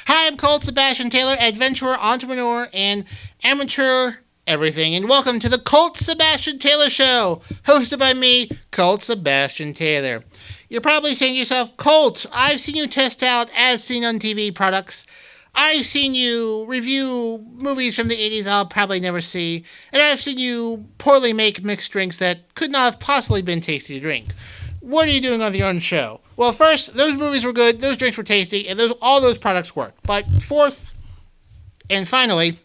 Hi, I'm Colt Sebastian Taylor, adventurer, entrepreneur, and amateur everything, and welcome to the Colt Sebastian Taylor Show, hosted by me, Colt Sebastian Taylor. You're probably saying to yourself, Colt, I've seen you test out as seen on TV products. I've seen you review movies from the 80s I'll probably never see, and I've seen you poorly make mixed drinks that could not have possibly been tasty to drink. What are you doing on your own show? Well, first, those movies were good, those drinks were tasty, and all those products worked. But fourth, and finally,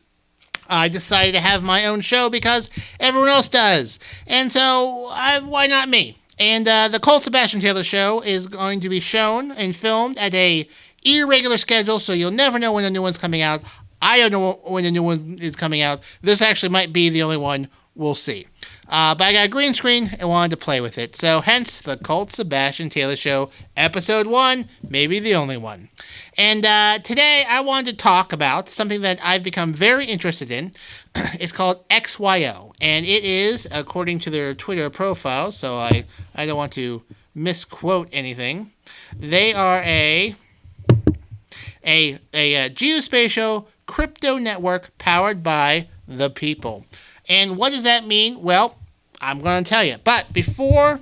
I decided to have my own show because everyone else does. And so, why not me? And the Colt Sebastian Taylor Show is going to be shown and filmed at a irregular schedule, so you'll never know when a new one's coming out. I don't know when a new one is coming out. This actually might be the only one. We'll see. But I got a green screen and wanted to play with it. So hence the Colt Sebastian Taylor Show, Episode 1, maybe the only one. And today I wanted to talk about something that I've become very interested in. It's called XYO. And it is, according to their Twitter profile, so I don't want to misquote anything, they are a geospatial crypto network powered by the people. And what does that mean? Well, I'm going to tell you. But before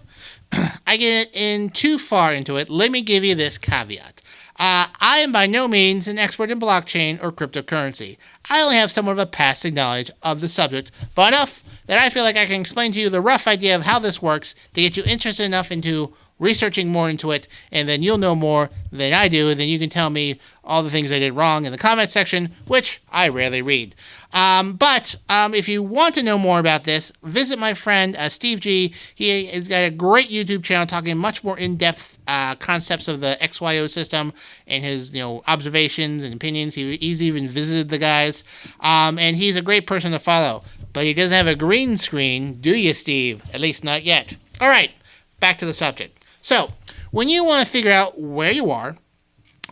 I get in too far into it, let me give you this caveat. I am by no means an expert in blockchain or cryptocurrency. I only have somewhat of a passing knowledge of the subject, but enough that I feel like I can explain to you the rough idea of how this works to get you interested enough into researching more into it, and then you'll know more than I do, and then you can tell me all the things I did wrong in the comment section, which I rarely read. But if you want to know more about this, visit my friend Steve G. He has got a great YouTube channel talking much more in-depth concepts of the XYO system and his observations and opinions. He's even visited the guys, and he's a great person to follow. But he doesn't have a green screen, do you, Steve? At least not yet. All right, back to the subject. So, when you want to figure out where you are,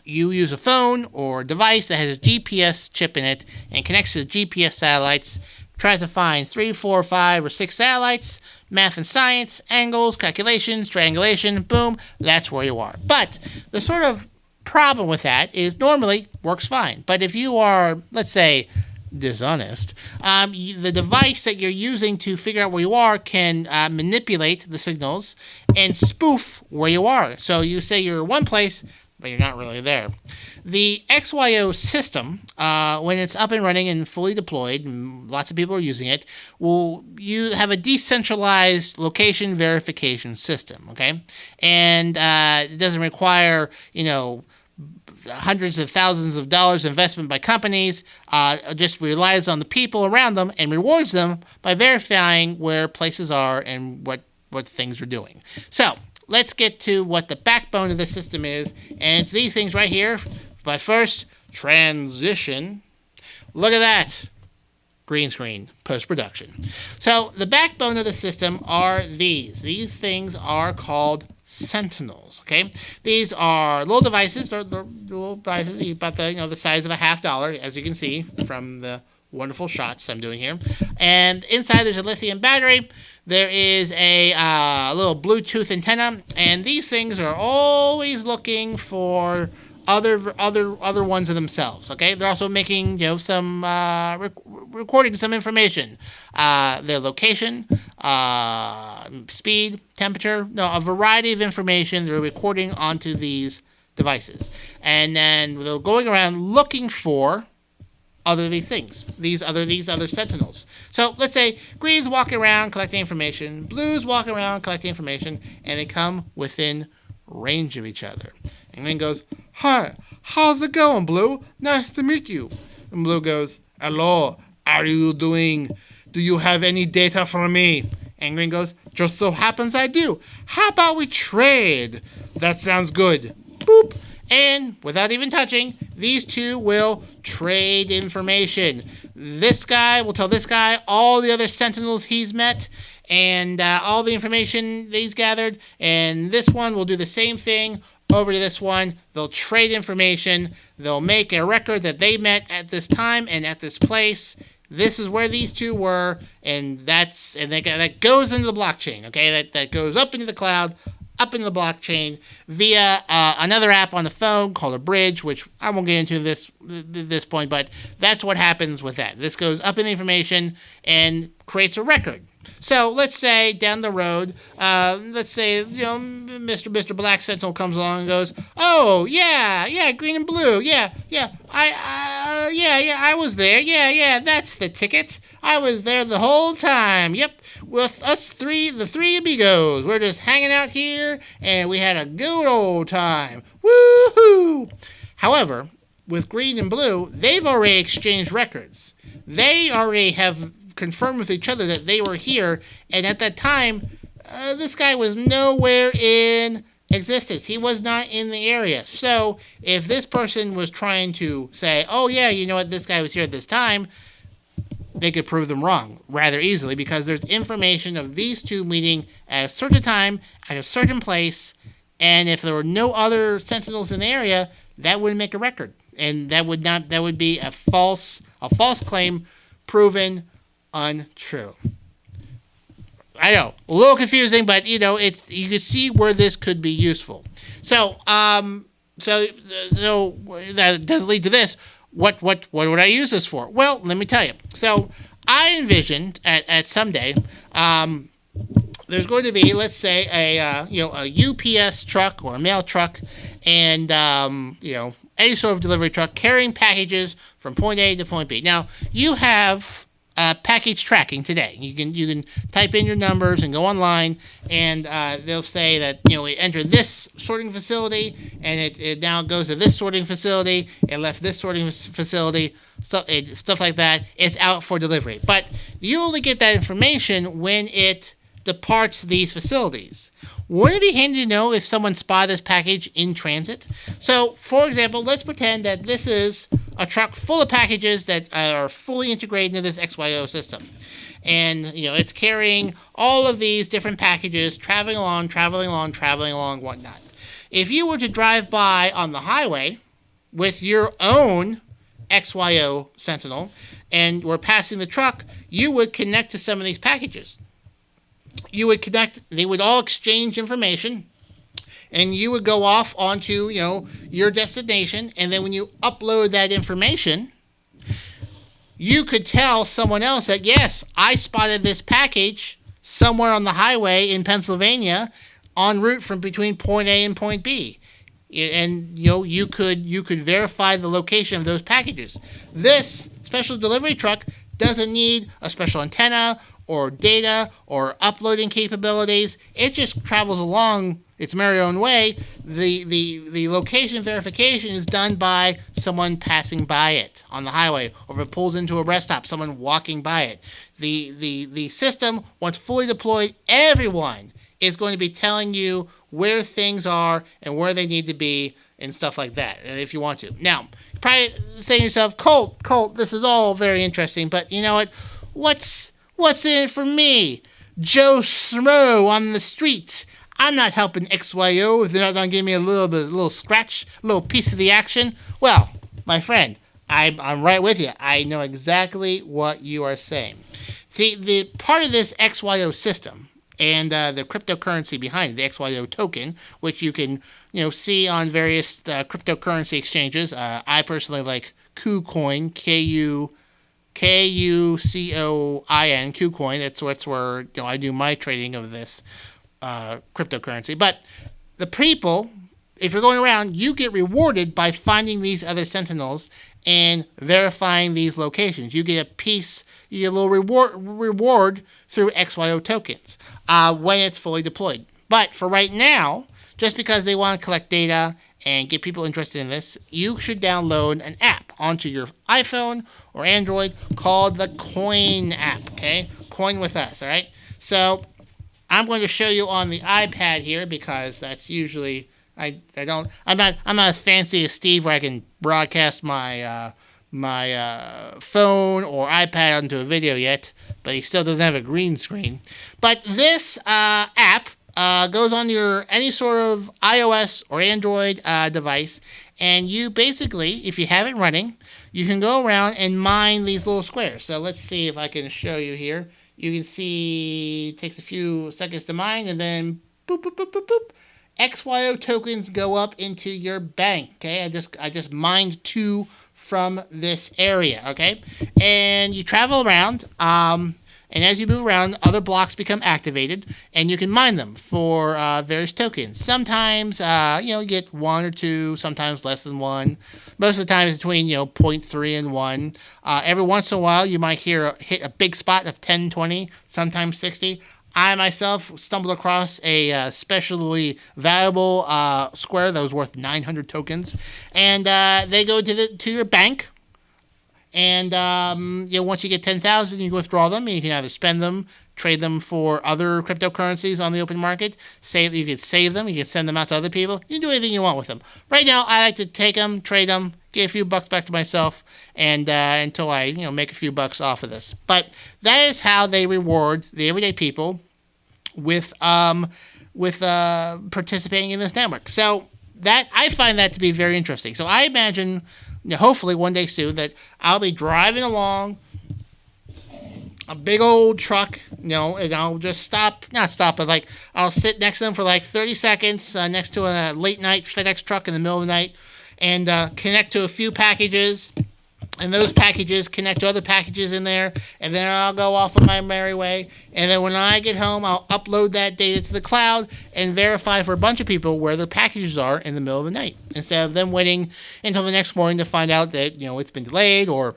you use a phone or device that has a GPS chip in it and connects to the GPS satellites, tries to find 3, 4, 5, or 6 satellites, math and science, angles, calculations, triangulation, boom, that's where you are. But the sort of problem with that is normally works fine. But if you are, let's say, dishonest, the device that you're using to figure out where you are can manipulate the signals and spoof where you are. So you say you're one place, but you're not really there. The XYO system, when it's up and running and fully deployed, and lots of people are using it, you have a decentralized location verification system, okay? And it doesn't require, hundreds of thousands of dollars investment by companies, just relies on the people around them and rewards them by verifying where places are and what things are doing. So, let's get to what the backbone of the system is, and it's these things right here. But first, transition. Look at that. Green screen, post-production. So, the backbone of the system are these. These things are called Sentinels, okay? These are little devices. They're little devices about the size of $50, as you can see from the wonderful shots I'm doing here. And inside there's a lithium battery. There is a little Bluetooth antenna, and these things are always looking for other ones of themselves. Okay, they're also making some recording some information, their location, speed, temperature, a variety of information they're recording onto these devices, and then they're going around looking for these things, these other sentinels. So let's say green's walking around collecting information, blue's walking around collecting information, and they come within range of each other. And green goes, "Hi, how's it going, Blue? Nice to meet you." And Blue goes, "Hello, how are you doing? Do you have any data for me?" And green goes, "Just so happens I do. How about we trade?" "That sounds good." Boop. And without even touching, these two will trade information. This guy will tell this guy all the other sentinels he's met and all the information he's gathered. And this one will do the same thing over to this one. They'll trade information. They'll make a record that they met at this time and at this place. This is where these two were, and that goes into the blockchain. Okay, that goes up into the cloud up in the blockchain via another app on the phone called a bridge, which I won't get into this point, but that's what happens with that. This goes up in the information and creates a record. So let's say down the road, let's say, Mr. Black Sentinel comes along and goes, oh, yeah, green and blue, yeah, I was there, yeah, that's the ticket. I was there the whole time, yep, with us the three amigos. We're just hanging out here, and we had a good old time. Woohoo! However, with green and blue, they've already exchanged records. They already have confirmed with each other that they were here, and at that time, this guy was nowhere in existence. He was not in the area. So if this person was trying to say, oh yeah, you know what, this guy was here at this time, they could prove them wrong rather easily, because there's information of these two meeting at a certain time, at a certain place, and if there were no other sentinels in the area, that wouldn't make a record. And that would be a false claim proven untrue. I know, a little confusing, but you can see where this could be useful. So that does lead to this. What would I use this for? Well, let me tell you. So I envisioned at someday, there's going to be, let's say, a UPS truck or a mail truck, and any sort of delivery truck carrying packages from point A to point B. Now you have package tracking today. You can type in your numbers and go online, and they'll say that it entered this sorting facility, and it now goes to this sorting facility. It left this sorting facility, stuff like that. It's out for delivery, but you only get that information when it departs these facilities. Wouldn't it be handy to know if someone spotted this package in transit? So, for example, let's pretend that this is a truck full of packages that are fully integrated into this XYO system. And, it's carrying all of these different packages, traveling along, whatnot. If you were to drive by on the highway with your own XYO Sentinel and were passing the truck, you would connect to some of these packages. They would all exchange information, and you would go off onto, your destination, and then when you upload that information, you could tell someone else that, yes, I spotted this package somewhere on the highway in Pennsylvania en route from between point A and point B. And, you could verify the location of those packages. This special delivery truck doesn't need a special antenna or data or uploading capabilities. It just travels along its merry own way. The location verification is done by someone passing by it on the highway, or if it pulls into a rest stop, someone walking by it. The system, once fully deployed, everyone is going to be telling you where things are and where they need to be and stuff like that, if you want to. Now, you're probably saying to yourself, Colt, this is all very interesting, but you know what? What's in it for me? Joe Schmo on the street. I'm not helping XYO if they're not going to give me a little scratch, a little piece of the action. Well, my friend, I'm right with you. I know exactly what you are saying. The part of this XYO system and the cryptocurrency behind it, the XYO token, which you can see on various cryptocurrency exchanges. I personally like KuCoin, KuCoin, KuCoin. That's where I do my trading of this cryptocurrency. But the people, if you're going around, you get rewarded by finding these other sentinels and verifying these locations. You get a little reward through XYO tokens when it's fully deployed. But for right now, just because they want to collect data and get people interested in this, you should download an app onto your iPhone or Android called the Coin app, okay? Coin with us, all right? So I'm going to show you on the iPad here, because that's usually I'm not as fancy as Steve where I can broadcast my phone or iPad onto a video yet, but he still doesn't have a green screen. But this app goes on your any sort of iOS or Android device, and you basically, if you have it running, you can go around and mine these little squares. So let's see if I can show you here. You can see it takes a few seconds to mine, and then boop, boop, boop, boop, boop. XYO tokens go up into your bank. Okay, I just mined 2 from this area. Okay, and you travel around. And as you move around, other blocks become activated, and you can mine them for various tokens. Sometimes, you get 1 or 2, sometimes less than 1. Most of the time, it's between, 0.3 and 1. Every once in a while, you might hit a big spot of 10, 20, sometimes 60. I myself stumbled across a especially valuable square that was worth 900 tokens, and they go to your bank. And once you get 10,000, you can withdraw them. And you can either spend them, trade them for other cryptocurrencies on the open market. You can save them. You can send them out to other people. You can do anything you want with them. Right now, I like to take them, trade them, get a few bucks back to myself, and until I make a few bucks off of this. But that is how they reward the everyday people with participating in this network. So that I find that to be very interesting. So I imagine, hopefully one day soon, that I'll be driving along a big old truck, and I'll just not stop, but I'll sit next to them for 30 seconds next to a late night FedEx truck in the middle of the night, and connect to a few packages, and those packages connect to other packages in there, and then I'll go off on my merry way. And then when I get home, I'll upload that data to the cloud and verify for a bunch of people where the packages are in the middle of the night, instead of them waiting until the next morning to find out that, it's been delayed or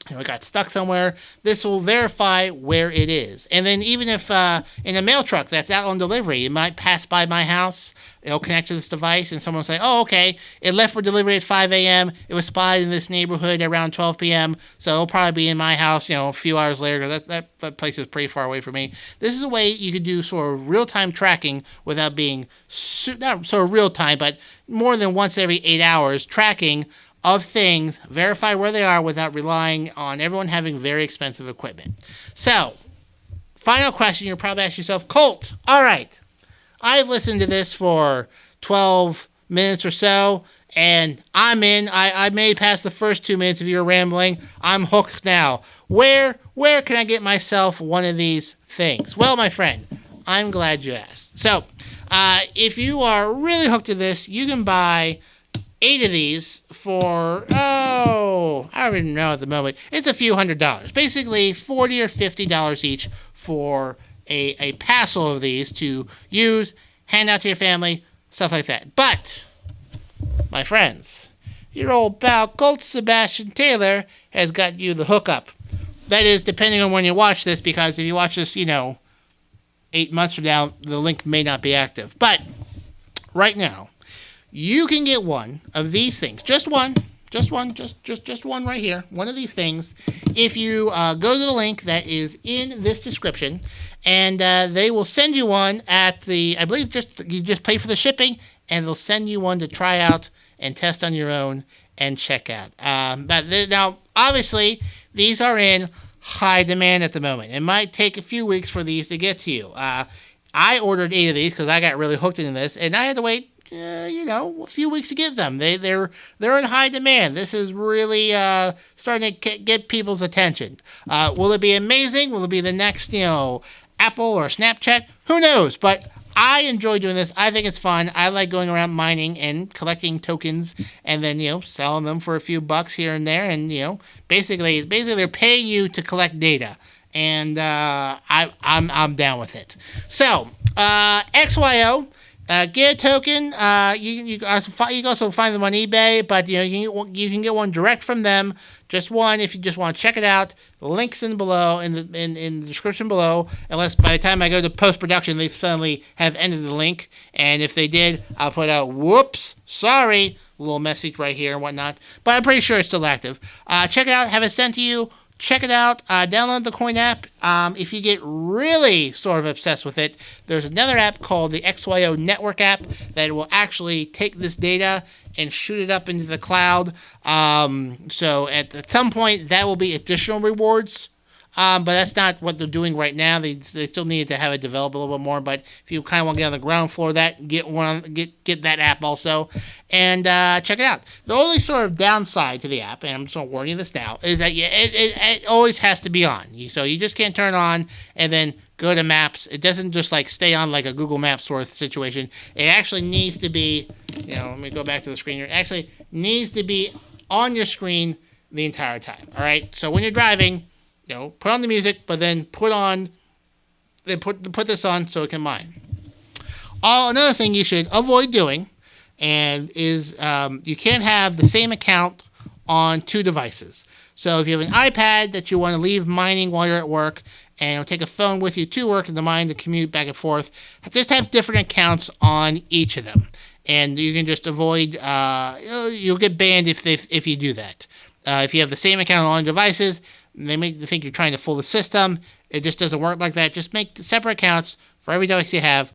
it got stuck somewhere. This will verify where it is. And then even if in a mail truck that's out on delivery, it might pass by my house, it'll connect to this device, and someone will say, oh, okay, it left for delivery at 5 a.m. It was spotted in this neighborhood around 12 p.m., so it'll probably be in my house, a few hours later, because that place is pretty far away from me. This is a way you could do sort of real-time tracking without being, not sort of real-time, but more than once every 8 hours, tracking of things, verify where they are without relying on everyone having very expensive equipment. So, final question, you're probably asking yourself, Colt, all right, I've listened to this for 12 minutes or so, and I'm in. I made past the first 2 minutes of your rambling. I'm hooked now. Where can I get myself one of these things? Well, my friend, I'm glad you asked. So, if you are really hooked to this, you can buy 8 of these for, I don't even know at the moment. It's a few $100s. Basically, $40 or $50 each for a passel of these to use, hand out to your family, stuff like that. But, my friends, your old pal Colt Sebastian Taylor has got you the hookup. That is, depending on when you watch this, because if you watch this, 8 months from now, the link may not be active. But, right now, you can get one of these things, just one right here, one of these things, if you go to the link that is in this description, and they will send you one at the, I believe you just pay for the shipping, and they'll send you one to try out and test on your own and check out. Now, obviously, these are in high demand at the moment. It might take a few weeks for these to get to you. I ordered 8 of these because I got really hooked into this, and I had to wait a few weeks to get them. They're in high demand. This is really starting to get people's attention. Will it be amazing? Will it be the next, Apple or Snapchat? Who knows? But I enjoy doing this. I think it's fun. I like going around mining and collecting tokens and then, selling them for a few bucks here and there. And, basically they're paying you to collect data. And I'm down with it. So, XYO. Get a token. You can also find them on eBay, but you can get one direct from them. Just one if you just want to check it out. The link's in the description below. Unless by the time I go to post production, they suddenly have ended the link. And if they did, I'll put out whoops, sorry, a little message right here and whatnot. But I'm pretty sure it's still active. Check it out. Have it sent to you. Check it out. Download the Coin app. If you get really sort of obsessed with it, there's another app called the XYO Network app that will actually take this data and shoot it up into the cloud. So at some point, that will be additional rewards but that's not what they're doing right now. They still need to have it develop a little bit more. But if you kind of want to get on the ground floor of that, get that app also, and check it out. The only sort of downside to the app, and I'm just going to warn you this now, is that it always has to be on. So you just can't turn it on and then go to Maps. It doesn't just like stay on like a Google Maps sort of situation. It actually needs to be, let me go back to the screen here. It actually needs to be on your screen the entire time. All right. So when you're driving, put on the music, but then put this on so it can mine. Another thing you should avoid doing, and is you can't have the same account on two devices. So if you have an iPad that you want to leave mining while you're at work, and take a phone with you to work and to mine to commute back and forth, just have different accounts on each of them. And you can just avoid, you'll get banned if you do that. If you have the same account on devices, they make you think you're trying to fool the system. It just doesn't work like that. Just make separate accounts for every device you have